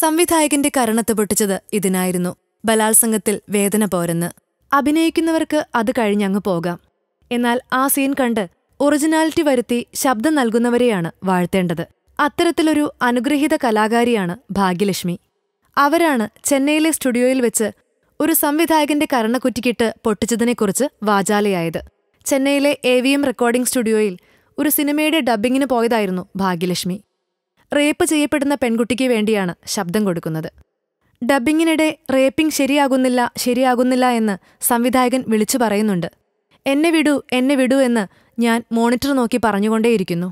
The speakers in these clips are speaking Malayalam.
സംവിധായകന്റെ കരണത്ത് പൊട്ടിച്ചത് ഇതിനായിരുന്നു. ബലാത്സംഗത്തിൽ വേദന പോരെന്ന്. അഭിനയിക്കുന്നവർക്ക് അത് കഴിഞ്ഞങ്ങ് പോകാം. എന്നാൽ ആ സീൻ കണ്ട് ഒറിജിനാലിറ്റി വരുത്തി ശബ്ദം നൽകുന്നവരെയാണ് വാഴ്ത്തേണ്ടത്. അത്തരത്തിലൊരു അനുഗ്രഹീത കലാകാരിയാണ് ഭാഗ്യലക്ഷ്മി. അവരാണ് ചെന്നൈയിലെ സ്റ്റുഡിയോയിൽ വെച്ച് ഒരു സംവിധായകന്റെ കരണക്കുറ്റിക്കിട്ട് പൊട്ടിച്ചതിനെക്കുറിച്ച് വാചാലയായത്. ചെന്നൈയിലെ AVM റെക്കോർഡിംഗ് സ്റ്റുഡിയോയിൽ ഒരു സിനിമയുടെ ഡബ്ബിങ്ങിന് പോയതായിരുന്നു ഭാഗ്യലക്ഷ്മി. റേപ്പ് ചെയ്യപ്പെടുന്ന പെൺകുട്ടിക്ക് വേണ്ടിയാണ് ശബ്ദം കൊടുക്കുന്നത്. ഡബ്ബിങ്ങിനിടെ റേപ്പിംഗ് ശരിയാകുന്നില്ല എന്ന് സംവിധായകൻ വിളിച്ചു പറയുന്നുണ്ട്. എന്നെ വിടൂ എന്ന് ഞാൻ മോണിറ്റർ നോക്കി പറഞ്ഞുകൊണ്ടേയിരിക്കുന്നു.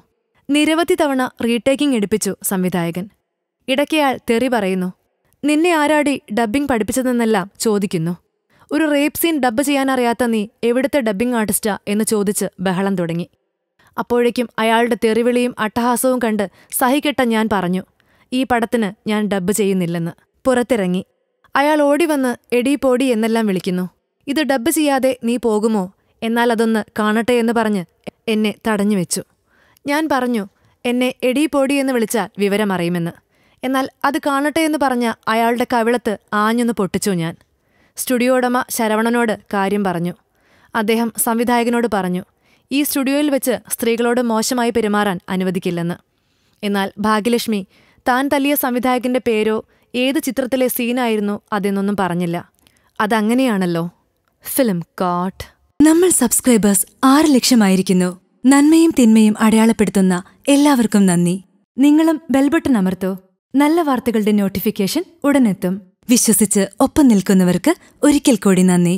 നിരവധി തവണ റീടേക്കിംഗ് എടുപ്പിച്ചു സംവിധായകൻ. ഇടയ്ക്കയാൾ തെറി പറയുന്നു. നിന്നെ ആരാടി ഡബ്ബിംഗ് പഠിപ്പിച്ചതെന്നെല്ലാം ചോദിക്കുന്നു. ഒരു റേപ്പ് സീൻ ഡബ്ബ് ചെയ്യാനറിയാത്ത നീ എവിടുത്തെ ഡബ്ബിംഗ് ആർട്ടിസ്റ്റാ എന്ന് ചോദിച്ച് ബഹളം തുടങ്ങി. അപ്പോഴേക്കും അയാളുടെ തെറിവിളിയും അട്ടഹാസവും കണ്ട് സഹികെട്ട ഞാൻ പറഞ്ഞു, ഈ പടത്തിന് ഞാൻ ഡബ്ബ് ചെയ്യുന്നില്ലെന്ന്. പുറത്തിറങ്ങി. അയാൾ ഓടിവന്ന് എടീ പോടി എന്നെല്ലാം വിളിക്കുന്നു. ഇത് ഡബ്ബ് ചെയ്യാതെ നീ പോകുമോ? എന്നാൽ അതൊന്ന് കാണട്ടെ എന്ന് പറഞ്ഞ് എന്നെ തടഞ്ഞുവെച്ചു. ഞാൻ പറഞ്ഞു, എന്നെ എടീ പോടി എന്ന് വിളിച്ചാൽ വിവരമറിയുമെന്ന്. എന്നാൽ അത് കാണട്ടെ എന്ന് പറഞ്ഞ അയാളുടെ കവിളത്ത് ആഞ്ഞൊന്ന് പൊട്ടിച്ചു ഞാൻ. സ്റ്റുഡിയോ ഉടമ ശരവണനോട് കാര്യം പറഞ്ഞു. അദ്ദേഹം സംവിധായകനോട് പറഞ്ഞു, ഈ സ്റ്റുഡിയോയിൽ വെച്ച് സ്ത്രീകളോട് മോശമായി പെരുമാറാൻ അനുവദിക്കില്ലെന്ന്. എന്നാൽ ഭാഗ്യലക്ഷ്മി താൻ തല്ലിയ സംവിധായകന്റെ പേരോ ഏത് ചിത്രത്തിലെ സീനായിരുന്നു അതെന്നൊന്നും പറഞ്ഞില്ല. അതങ്ങനെയാണല്ലോ ഫിലിം കോട്ട്. നമ്മൾ സബ്സ്ക്രൈബേഴ്സ് 6 ലക്ഷമായിരിക്കുന്നു. നന്മയും തിന്മയും അടയാളപ്പെടുത്തുന്ന എല്ലാവർക്കും നന്ദി. നിങ്ങളും ബെൽബട്ടൺ അമർത്തോ. നല്ല വാർത്തകളുടെ നോട്ടിഫിക്കേഷൻ ഉടനെത്തും. വിശ്വസിച്ച് ഒപ്പം നിൽക്കുന്നവർക്ക് ഒരിക്കൽ കൂടി നന്ദി.